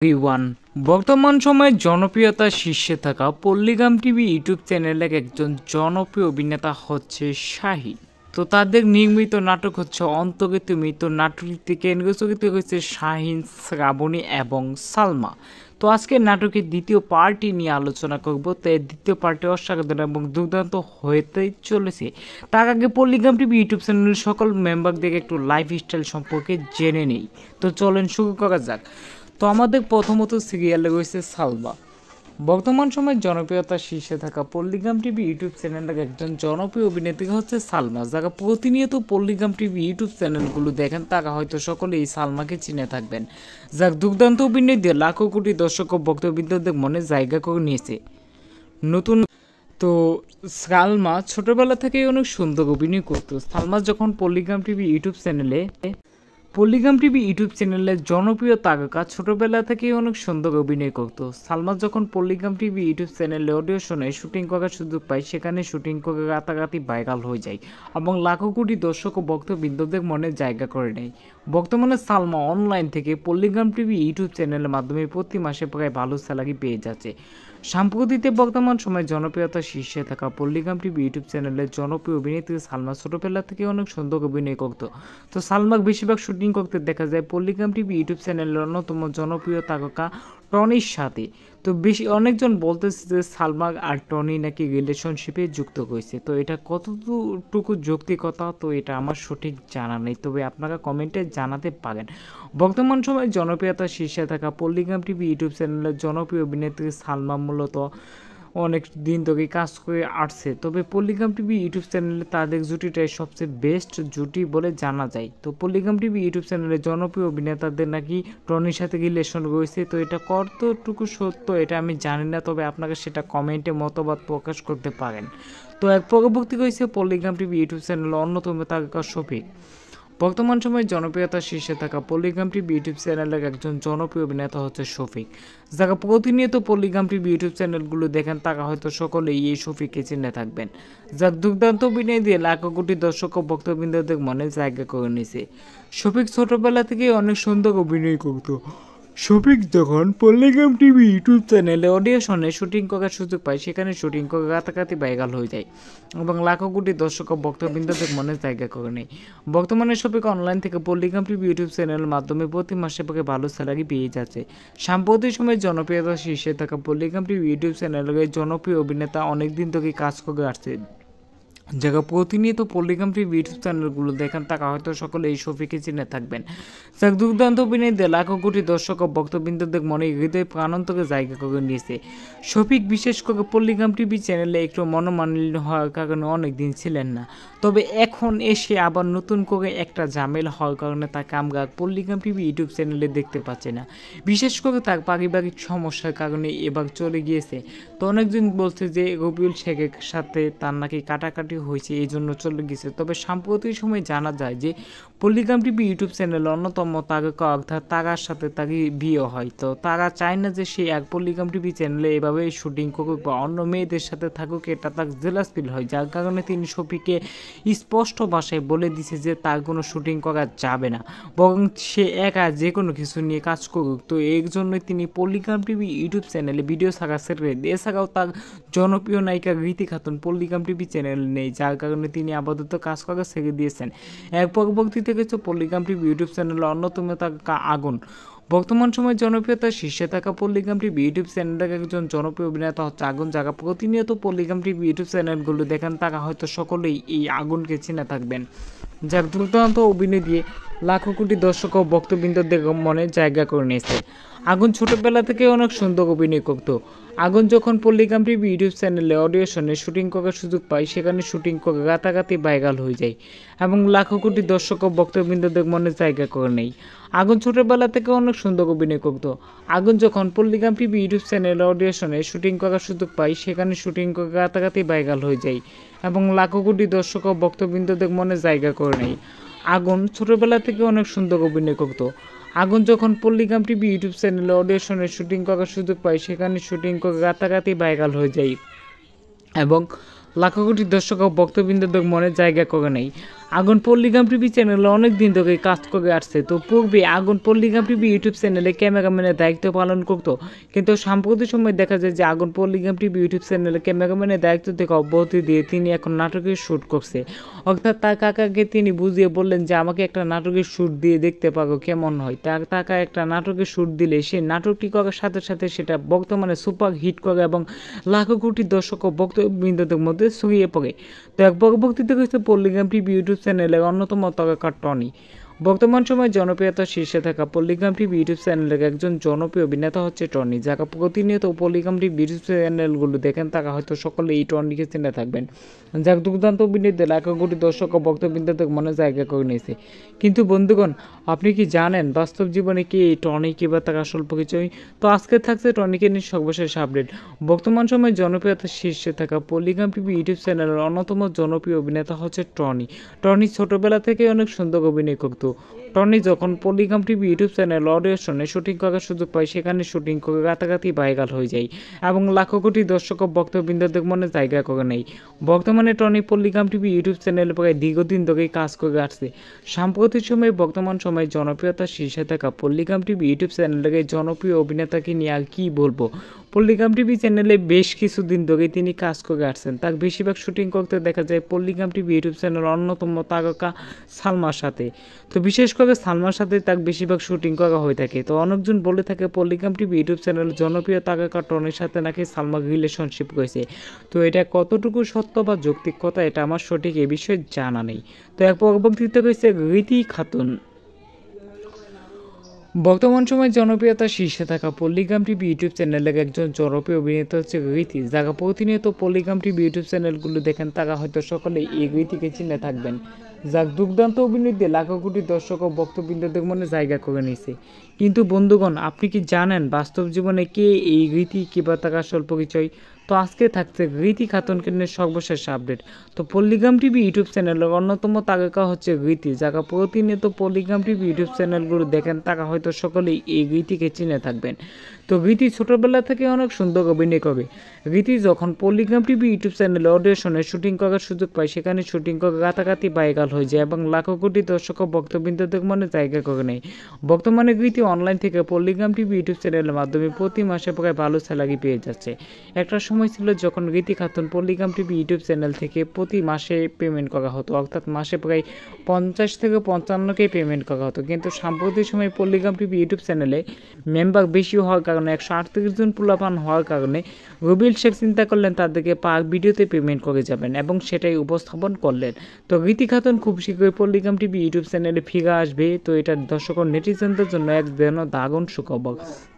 Everyone, বর্তমান সময়ে জনপ্রিয়তার শীর্ষে থাকা পল্লিগ্রাম টিভি ইউটিউব চ্যানেলের একজন জনপ্রিয় অভিনেতা হচ্ছে শাহিন। তো তাদের নির্মিত নাটক হচ্ছে অন্তরে তুমি। তো নাটকটি কেন্দ্রীয় চরিত্র হচ্ছে শাহিন, শ্রাবণী এবং সালমা। তো আজকে নাটকের দ্বিতীয় পার্টি নিয়ে আলোচনা করব। তো এর দ্বিতীয় পার্টি অসাধারণ এবং দুর্দান্ত হতেই চলেছে। তার আগে পল্লিগ্রাম টিভি ইউটিউব চ্যানেলের সকল মেম্বারদের একটু লাইফস্টাইল সম্পর্কে জেনে নেই। তো চলেন শুরু করা যাক। তো আমাদের প্রথমত সিরিয়ালে রয়েছে সালমা। বর্তমান সময়ে জনপ্রিয়তার শীর্ষে থাকা পল্লিগ্রাম টিভি ইউটিউব চ্যানেলের একজন জনপ্রিয় অভিনেত্রী হচ্ছে সালমা। যারা প্রতিনিয়ত পল্লিগ্রাম টিভি ইউটিউব চ্যানেলগুলো দেখেন তারা হয়তো সকলেই সালমাকে চিনে থাকবেন, যার দুর্দান্ত অভিনয় দিয়ে লাখো কোটি দর্শক ও ভক্তবৃন্দদের মনে জায়গা করে নিয়েছে। নতুন তো সালমা ছোটবেলা থেকেই অনেক সুন্দর অভিনয় করতো। সালমা যখন পল্লিগ্রাম টিভি ইউটিউব চ্যানেলের জনপ্রিয় তারকা, ছোটবেলা থেকেই অনেক সুন্দর অভিনয় করতো। সালমা যখন পল্লিগ্রাম টিভি ইউটিউব চ্যানেলে অডিশনে শুটিং করার সুযোগ পায়, সেখানে শুটিং করে রাতারাতি ভাইরাল হয়ে যায় এবং লাখো কোটি দর্শক ও ভক্তবৃন্দদের মনে জায়গা করে নেয়। বর্তমানে সালমা অনলাইন থেকে পল্লিগ্রাম টিভি ইউটিউব চ্যানেলের মাধ্যমে প্রতি মাসে প্রায় ভালো স্যালারি পেয়ে যাচ্ছে। সাম্প্রতিতে বর্তমান সময়ে জনপ্রিয়তার শীর্ষে থাকা পল্লিগ্রাম টিভি ইউটিউব চ্যানেলের জনপ্রিয় অভিনেত্রী সালমা ছোটবেলা থেকে অনেক সুন্দর অভিনয় করতো। তো সালমাকে বেশিরভাগ শুটিং করতে দেখা যায় পল্লিগ্রাম টিভি ইউটিউব চ্যানেলের অন্যতম জনপ্রিয় তারকা টনির সাথে। তো অনেকজন বলতেছে যে সালমা আর টনি নাকি রিলেশনশিপে যুক্ত হয়েছে। তো এটা কতটুকু যৌক্তিকতা, তো এটা আমার সঠিক জানা নেই, তবে আপনারা কমেন্টে জানাতে পারেন। বর্তমান সময়ে জনপ্রিয়তার শীর্ষে থাকা পল্লিগ্রাম টিভি ইউটিউব চ্যানেলের জনপ্রিয় অভিনেত্রী সালমা মূলত অনেক দিন ধরে কাজ করে আসছে। তবে পল্লিগ্রাম টিভি ইউটিউব চ্যানেলে তাদের জুটিটাই সবচেয়ে বেস্ট জুটি বলে জানা যায়। তো পল্লিগ্রাম টিভি ইউটিউব চ্যানেলের জনপ্রিয় অভিনেতাদের নাকি টনির সাথে রিলেশন রয়েছে। তো এটা কতটুকু সত্য এটা আমি জানি না, তবে আপনারা সেটা কমেন্টে মতবাদ প্রকাশ করতে পারেন। তো এক পরবর্তী রয়েছে পল্লিগ্রাম টিভি ইউটিউব চ্যানেলের অন্যতম তারকা শফিক। বর্তমান সময়ে জনপ্রিয়তার শীর্ষে থাকা পল্লিগ্রাম টিভি ইউটিউব চ্যানেলের একজন জনপ্রিয় অভিনেতা হচ্ছে শফিক। যারা প্রতিনিয়ত পল্লিগ্রাম টিভি ইউটিউব চ্যানেলগুলো দেখেন তারা হয়তো সকলেই এই শফিককে চিনে থাকবেন, যার দুর্দান্ত অভিনয় দিয়ে লাখো কোটি দর্শক ও ভক্তবৃন্দদের মনে জায়গা করে নিয়েছে। শফিক ছোটবেলা থেকেই অনেক সুন্দর অভিনয় করতো। শফিক যখন পল্লিগ্রাম টিভি ইউটিউব চ্যানেলে অডিশনে শুটিং করার সুযোগ পায়, সেখানে শুটিং করে রাতারাতি ভাইরাল হয়ে যায় এবং লাখো কোটি দর্শক ও ভক্তবৃন্দদের মনে জায়গা করে নেয়। বর্তমানে শফিক অনলাইন থেকে পল্লিগ্রাম টিভি ইউটিউব চ্যানেলের মাধ্যমে প্রতি মাসে পরে ভালো স্যালারি পেয়ে যাচ্ছে। সাম্প্রতিক সময়ে জনপ্রিয়তার শীর্ষে থাকা পল্লিগ্রাম টিভি ইউটিউব চ্যানেলের জনপ্রিয় অভিনেতা অনেকদিন ধরে কাজ করে আসছে। যারা প্রতিনিয়ত পল্লিগ্রাম টিভি ইউটিউব চ্যানেলগুলো দেখেন তারা হয়তো সকলে এই শফিককে চিনে থাকবেন, যার দুর্দান্ত অভিনয় দিয়ে লাখো কোটি দর্শক ও ভক্তবৃন্দদের মনে হৃদয় প্রাণান্তকে জায়গা করে নিয়েছে। শফিক বিশেষ করে পল্লিগ্রাম টিভি চ্যানেলে একটু মনোমালিন্য হওয়ার কারণে অনেকদিন ছিলেন না, তবে এখন এসে আবার নতুন করে একটা ঝামেলা হওয়ার কারণে তাকে আমরা পল্লিগ্রাম টিভি ইউটিউব চ্যানেলে দেখতে পাচ্ছি না। বিশেষ করে তার পারিবারিক সমস্যার কারণে এবার চলে গিয়েছে। তো অনেকজন বলছে যে রবিউল শেখের সাথে তার নাকি কাটাকাটি হয়েছে, এই জন্য চলে গেছে। তবে সাম্প্রতিক সময় জানা যায় যে পল্লিগ্রাম টিভি ইউটিউব চ্যানেলের অন্যতম তারকা অর্থাৎ তারার সাথে তারই বিয়ে হয়। তো তারা চায় না যে সে এক পল্লিগ্রাম টিভি চ্যানেলে এভাবে শুটিং করুক বা অন্য মেয়েদের সাথে থাকুক, এটা তার জেলাস ফিল হয়, যার কারণে তিনি শফিককে স্পষ্ট ভাষায় বলে দিছে যে তার কোনো শুটিং করা যাবে না, বরং সে একা যে কোনো কিছু নিয়ে কাজ করুক। তো এর জন্যই তিনি পল্লিগ্রাম টিভি ইউটিউব চ্যানেলে ভিডিও ছাড়া ছেড়ে দেন। এছাড়াও তার জনপ্রিয় নায়িকা রীতি খাতুন পল্লিগ্রাম টিভি চ্যানেল নেই, যার কারণে তিনি আপাতত কাজ করা ছেড়ে দিয়েছেন। এক পরবর্তী থেকে পল্লিগ্রাম টিভি ইউটিউব চ্যানেলের অন্যতম তারকা আগুন। বর্তমান সময়ে জনপ্রিয়তার শীর্ষে থাকা পল্লিগ্রাম টিভি ইউটিউব চ্যানেলের একজন জনপ্রিয় অভিনেতা হচ্ছে আগুন। যারা প্রতিনিয়ত পল্লিগ্রাম টিভি ইউটিউব চ্যানেলগুলো দেখেন তারা হয়তো সকলেই এই আগুনকে চিনে থাকবেন, যার দুর্দান্ত অভিনয় দিয়ে লাখো কোটি দর্শক ও ভক্তবৃন্দদের মনে জায়গা করে নিয়েছে। আগুন ছোটবেলা থেকে অনেক সুন্দর অভিনয় করতো। আগুন যখন পল্লিগ্রাম টিভি ইউটিউব চ্যানেলে অডিশনে শুটিং করার সুযোগ পায়, সেখানে শুটিং করে রাতারাতি ভাইরাল হয়ে যায় এবং লাখো কোটি দর্শক ও ভক্তবৃন্দদের মনে জায়গা করে নেয়। আগুন ছোটবেলা থেকে অনেক সুন্দর অভিনয় করতো। আগুন যখন পল্লিগ্রাম টিভি ইউটিউব চ্যানেলে অডিশনে শুটিং করার সুযোগ পায়, সেখানে শুটিং করে রাতারাতি ভাইরাল হয়ে যায় এবং লাখো কোটি দর্শক ও ভক্তবৃন্দদের মনে জায়গা করে নেয়। আগুন ছোটবেলা থেকে অনেক সুন্দর অভিনয় করতো। আগুন যখন পল্লিগ্রাম টিভি ইউটিউব চ্যানেলে অডিশনে শুটিং করার সুযোগ পায়, সেখানে শুটিং করে রাতারাতি ভাইরাল হয়ে যায় এবং লাখো কোটি দর্শক ও ভক্তবৃন্দদের মনে জায়গা করে নেয়। আগুন পল্লিগ্রাম টিভি চ্যানেলে অনেক দিন ধরে কাজ করে আসছে। তো পূর্বে আগুন পল্লিগ্রাম টিভি ইউটিউব চ্যানেলে ক্যামেরাম্যানের দায়িত্ব পালন করতো, কিন্তু সাম্প্রতিক সময় দেখা যায় যে আগুন পল্লিগ্রাম টিভি ইউটিউব চ্যানেলে ক্যামেরাম্যানের দায়িত্ব থেকে অব্যাহতি দিয়ে তিনি এখন নাটকের শ্যুট করছে। অর্থাৎ তার কাকাকে তিনি বুঝিয়ে বললেন যে আমাকে একটা নাটকের শ্যুট দিয়ে দেখতে পারো কেমন হয়। তার কাকা একটা নাটকের শ্যুট দিলে সেই নাটকটি করার সাথে সাথে সেটা বর্তমানে সুপার হিট করে এবং লাখো কোটি দর্শক ও ভক্তবৃন্দদের মধ্যে ছড়িয়ে পড়ে। তো এক পরবর্তীতে হচ্ছে পল্লিগ্রাম টিভি ইউটিউব চ্যানেলের অন্যতম তারকা টনি। বর্তমান সময়ে জনপ্রিয়তার শীর্ষে থাকা পল্লিগ্রাম টিভি ইউটিউব চ্যানেলের একজন জনপ্রিয় অভিনেতা হচ্ছে টনি, যারা প্রতিনিয়ত পল্লিগ্রাম টিভি ইউটিউব চ্যানেলগুলো দেখেন তারা হয়তো সকলে এই টনিকে চিনে থাকবেন, যার দুর্দান্ত অভিনয়তে লাখো কোটি দর্শক ও ভক্তবৃন্দদের মনে জায়গা করে নিয়েছে। কিন্তু বন্ধুগণ, আপনি কি জানেন বাস্তব জীবনে কি এই টনি কিংবা তার আসল পরিচয়? তো আজকে থাকছে টনিকে নিয়ে সর্বশেষ আপডেট। বর্তমান সময়ে জনপ্রিয়তার শীর্ষে থাকা পল্লিগ্রাম টিভি ইউটিউব চ্যানেলের অন্যতম জনপ্রিয় অভিনেতা হচ্ছে টনি। টনি ছোটবেলা থেকে অনেক সুন্দর অভিনয় করত। টনি যখন পল্লিগ্রাম টিভি ইউটিউব চ্যানেল অডিশনে শুটিং করার সুযোগ পায়, সেখানে শুটিং করে রাতারাতি ভাইরাল হয়ে যায় এবং লাখো কোটি দর্শক ও ভক্তবৃন্দদের মনে জায়গা করে নেয়। বর্তমানে টনি পল্লিগ্রাম টিভি ইউটিউব চ্যানেলে প্রায় দীর্ঘদিন ধরেই কাজ করে আসছে। সাম্প্রতিক সময়ে বর্তমান সময়ে জনপ্রিয়তার শীর্ষে থাকা পল্লিগ্রাম টিভি ইউটিউব চ্যানেলের এই জনপ্রিয় অভিনেতাকে নিয়ে আর কি বলবো। পল্লিগ্রাম টিভি চ্যানেলে বেশ কিছুদিন ধরে তিনি কাজ করে আসছেন। তার বেশিরভাগ শুটিং করতে দেখা যায় পল্লিগ্রাম টিভি ইউটিউব চ্যানেলের অন্যতম তারকা সালমার সাথে। তো বিশেষ করে সালমার সাথে তার বেশিরভাগ শুটিং করা হয়ে থাকে। তো অনেকজন বলে থাকে পল্লিগ্রাম টিভি ইউটিউব চ্যানেলের জনপ্রিয় তারকা টনির সাথে নাকি সালমার রিলেশনশিপ রয়েছে। তো এটা কতটুকু সত্য বা যৌক্তিক কথা, এটা আমার সঠিক এ বিষয়ে জানা নেই। তো এক পরবর্তীতে রয়েছে রীতি খাতুন। বর্তমান সময়ে জনপ্রিয়তার শীর্ষে থাকা পল্লিগ্রাম টিভি ইউটিউব চ্যানেলের একজন জনপ্রিয় অভিনেতা হচ্ছে রীতি, যারা প্রতিনিয়ত পল্লিগ্রাম টিভি ইউটিউব চ্যানেলগুলো দেখেন তারা হয়তো সকলেই এই রীতিকে চিনে থাকবেন, যার দুর্দান্ত অভিনয় দিয়ে লাখো কোটি দর্শক ও ভক্তবৃন্দদের মনে জায়গা করে নিয়েছে। কিন্তু বন্ধুগণ, আপনি কি জানেন বাস্তব জীবনে কে এই রীতি কিংবা তার আসল পরিচয়? তো আজকে থাকছে রীতি খাতুনকে নিয়ে সর্বশেষ আপডেট। তো পল্লিগ্রাম টিভি ইউটিউব চ্যানেলের অন্যতম তারকা হচ্ছে রীতি, যারা প্রতিনিয়ত পল্লিগ্রাম টিভি ইউটিউব চ্যানেলগুলো দেখেন তারা হয়তো সকলেই এই রীতিকে চিনে থাকবেন। তো রীতি ছোটবেলা থেকে অনেক সুন্দর অভিনয় করে। রীতি যখন পল্লিগ্রাম টিভি ইউটিউব চ্যানেলে অডিশনে শুটিং করার সুযোগ পায়, সেখানে শুটিং করে রাতারাতি ভাইরাল হয়ে যায় এবং লাখো কোটি দর্শক ও ভক্তবৃন্দদের মনে জায়গা করে নেয়। বর্তমানে রীতি অনলাইন থেকে পল্লিগ্রাম টিভি ইউটিউব চ্যানেলের মাধ্যমে প্রতি মাসে প্রায় ভালো স্যালারি পেয়ে যাচ্ছে। একটা সময় ছিল যখন রীতি খাতুন পল্লিগ্রাম টিভি ইউটিউব চ্যানেল থেকে প্রতি মাসে পেমেন্ট করা হতো, অর্থাৎ মাসে প্রায় 50 থেকে 55কে পেমেন্ট করা হতো। কিন্তু সাম্প্রতিক সময়ে পল্লিগ্রাম টিভি ইউটিউব চ্যানেলে মেম্বার বেশি হওয়ার কারণে 138 জন পোলাপান হওয়ার কারণে রবিল শেখ চিন্তা করলেন তাদেরকে পার ভিডিওতে পেমেন্ট করে যাবেন এবং সেটাই উপস্থাপন করলেন। তো রীতি খাতুন খুব শীঘ্রই পল্লিগ্রাম টিভি ইউটিউব চ্যানেলে ফিরে আসবে। তো এটা দর্শক ও নেটিজেনদের জন্য এক দারুণ সুখবর।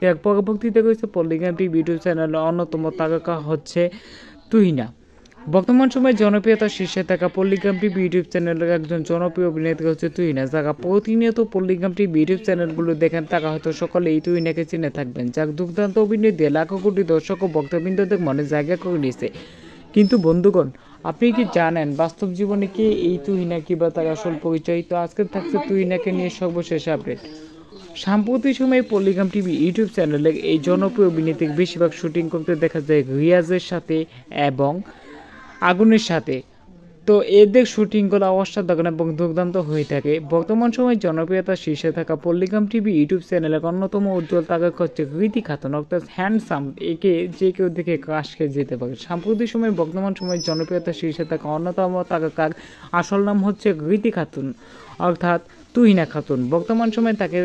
এর পরবর্তীতে রয়েছে পল্লিগ্রাম টিভি ইউটিউব চ্যানেলের অন্যতম তারকা হচ্ছে তুহিনা। বর্তমান সময়ে জনপ্রিয়তার শীর্ষে থাকা পল্লিগ্রাম টিভি ইউটিউব চ্যানেলের একজন জনপ্রিয় অভিনেত্রী হচ্ছে তুহিনা, যারা প্রতিনিয়ত পল্লিগ্রাম টিভি ইউটিউব চ্যানেলগুলো দেখেন তারা হয়তো সকলে এই তুহিনাকে চিনে থাকবেন, যার দুর্দান্ত অভিনয় দিয়ে লাখো কোটি দর্শক ও ভক্তবৃন্দদের মনে জায়গা করে নিয়েছে। কিন্তু বন্ধুগণ, আপনি কি জানেন বাস্তব জীবনে কে এই তুহিনা কিংবা তার আসল পরিচয়? তো আজকে থাকছে তুহিনাকে নিয়ে সর্বশেষ আপডেট। সাম্প্রতিক সময়ে পল্লিগ্রাম টিভি ইউটিউব চ্যানেলে এই জনপ্রিয় অভিনেত্রীর বেশিরভাগ শুটিং করতে দেখা যায় রিয়াজের সাথে এবং আগুনের সাথে। তো এদের শুটিংগুলো অসাধারণ এবং দুর্দান্ত হয়ে থাকে। বর্তমান সময়ে জনপ্রিয়তার শীর্ষে থাকা পল্লিগ্রাম টিভি ইউটিউব চ্যানেলের অন্যতম উজ্জ্বল তারকা হচ্ছে রীতি খাতুন, অর্থাৎ হ্যান্ডসাম। একে যে কেউ দেখে ক্রাশ খেয়ে যেতে পারে। সাম্প্রতিক সময়ে বর্তমান সময়ে জনপ্রিয়তার শীর্ষে থাকা অন্যতম তারকার আসল নাম হচ্ছে রীতি খাতুন, অর্থাৎ তুহিনা খাতুন। বর্তমান সময়ে তাকে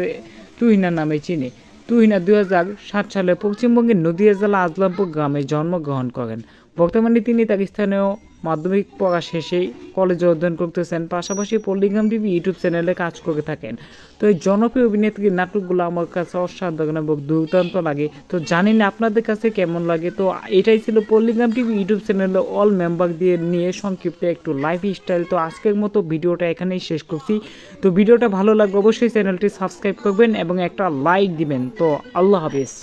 তুহিনা নামে চিনে। তুহিনা 2007 সালে পশ্চিমবঙ্গের নদিয়া জেলা আজলামপুর গ্রামে জন্মগ্রহণ করেন। বর্তমানে তিনি তার স্থানীয় মাধ্যমিক পড়া শেষেই কলেজে অধ্যয়ন করতেছেন, পাশাপাশি পল্লিগ্রাম টিভি ইউটিউব চ্যানেলে কাজ করে থাকেন। তো এই জনপ্রিয় অভিনেত্রীর নাটকগুলো আমার কাছে অসাধারণ এবং দুর্দান্ত লাগে। তো জানি না আপনাদের কাছে কেমন লাগে। তো এটাই ছিল পল্লিগ্রাম টিভি ইউটিউব চ্যানেলে অল মেম্বার দিয়ে নিয়ে সংক্ষিপ্ত একটু লাইফ স্টাইল। তো আজকের মতো ভিডিওটা এখানেই শেষ করছি। তো ভিডিওটা ভালো লাগলে অবশ্যই চ্যানেলটি সাবস্ক্রাইব করবেন এবং একটা লাইক দিবেন। তো আল্লাহ হাফেজ।